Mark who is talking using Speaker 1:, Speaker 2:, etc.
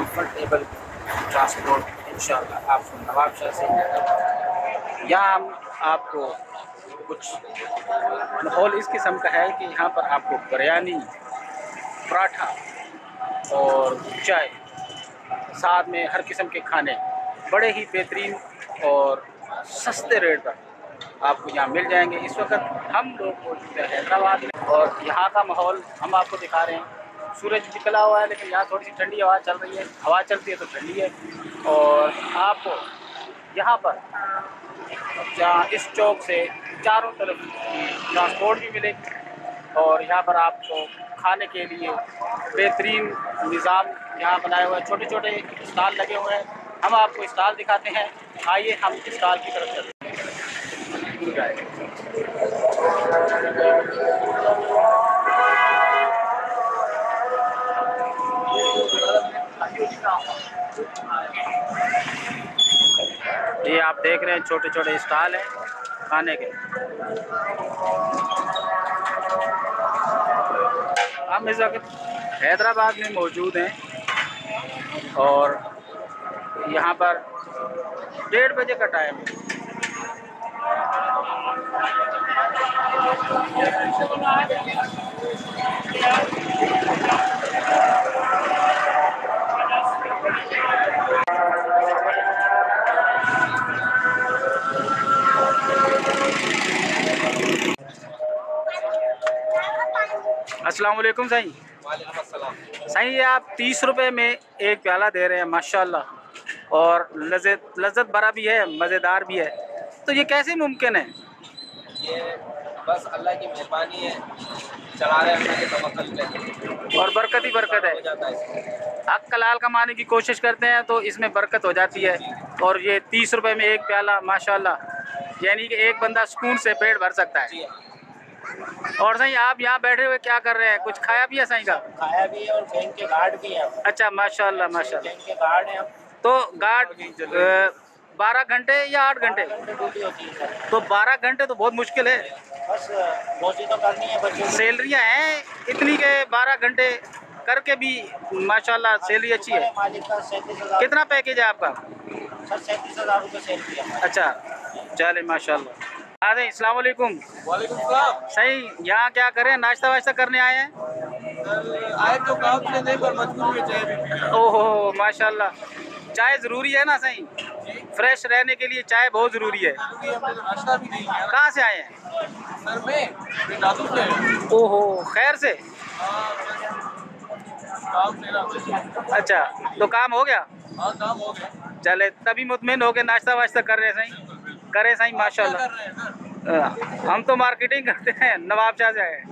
Speaker 1: Comfortable transport इंशाल्लाह आपको नवाबशाह से। यहाँ हम आपको कुछ माहौल इस किस्म का है कि यहाँ पर आपको बिरयानी, पराठा और चाय, साथ में हर किस्म के खाने बड़े ही बेहतरीन और सस्ते रेट पर आपको यहाँ मिल जाएंगे। इस वक्त हम लोग मौजूद हैं हैदराबाद में और यहाँ का माहौल हम आपको दिखा रहे हैं। सूरज निकला हुआ है लेकिन यहाँ थोड़ी सी ठंडी हवा चल रही है। हवा चलती है तो ठंडी है। और आपको यहाँ पर जहाँ इस चौक से चारों तरफ ट्रांसपोर्ट भी मिलेगी और यहाँ पर आपको खाने के लिए बेहतरीन निज़ाम यहाँ बनाए हुए हैं। छोटे छोटे स्टॉल लगे हुए हैं। हम आपको स्टॉल दिखाते हैं। आइए हम स्टॉल की तरफ चलते हैं। ये आप देख रहे हैं छोटे छोटे स्टॉल हैं खाने के। हम इस वक्त हैदराबाद में मौजूद हैं और यहाँ पर 1:30 बजे का टाइम है। अस्सलाम वालेकुम साईं।
Speaker 2: वालेकुम अस्सलाम।
Speaker 1: साईं ये आप 30 रुपए में एक प्याला दे रहे हैं माशाल्लाह और लज़्ज़त भरा भी है, मज़ेदार भी है, तो ये कैसे मुमकिन है?
Speaker 2: ये बस अल्लाह की मेहरबानी है, चला रहे हैं अल्लाह के तवक्कुल पे
Speaker 1: और बरकत ही बरकत
Speaker 2: हो
Speaker 1: है।
Speaker 2: जाता है।
Speaker 1: हक कलाल कमाने की कोशिश करते हैं तो इसमें बरकत हो जाती है। और ये 30 रुपए में एक प्याला माशाल्लाह, यानी कि एक बंदा सुकून से पेट भर सकता है।
Speaker 2: जी
Speaker 1: और साईं आप यहाँ बैठे हुए क्या कर रहे हैं? कुछ खाया पिया साईं का?
Speaker 2: खाया भी है और बैंक के गार्ड भी हैं।
Speaker 1: अच्छा माशाल्लाह माशाल्लाह।
Speaker 2: बैंक के गार्ड हैं।
Speaker 1: तो गार्ड 12 घंटे या 8 घंटे?
Speaker 2: ड्यूटी होती है सर।
Speaker 1: तो 12 घंटे तो बहुत मुश्किल है।
Speaker 2: बस रोजी तो करनी है बच्चों की।
Speaker 1: सैलरियाँ हैं इतनी के 12 घंटे करके भी माशाल्लाह सैलरी अच्छी है।
Speaker 2: मालिक का 37,000।
Speaker 1: कितना पैकेज है आपका?
Speaker 2: सर 37,000 रुपये सैलरी है।
Speaker 1: अच्छा चले माशाल्लाह। हाँ जी अस्सलाम वालेकुम।
Speaker 2: वालेकुम सलाम।
Speaker 1: सही यहाँ क्या करें, नाश्ता वाश्ता करने आए हैं?
Speaker 2: आए तो काम से नहीं पर मजबूर में चाय।
Speaker 1: ओहो माशाल्लाह, चाय ज़रूरी है ना सही? फ्रेश रहने के लिए चाय बहुत ज़रूरी है।
Speaker 2: नाश्ता भी नहीं है
Speaker 1: कहाँ से आए हैं?
Speaker 2: सर मैं दादू से।
Speaker 1: ओहो खैर से।
Speaker 2: काम मेरा।
Speaker 1: अच्छा तो काम हो गया?
Speaker 2: हाँ काम हो गया।
Speaker 1: चले तभी मुतमिन हो के नाश्ता वाश्ता कर रहे हैं सही? करे सही माशाल्लाह।
Speaker 2: कर रहे हैं सर।
Speaker 1: हम तो मार्केटिंग करते हैं, नवाबशाह से आए हैं।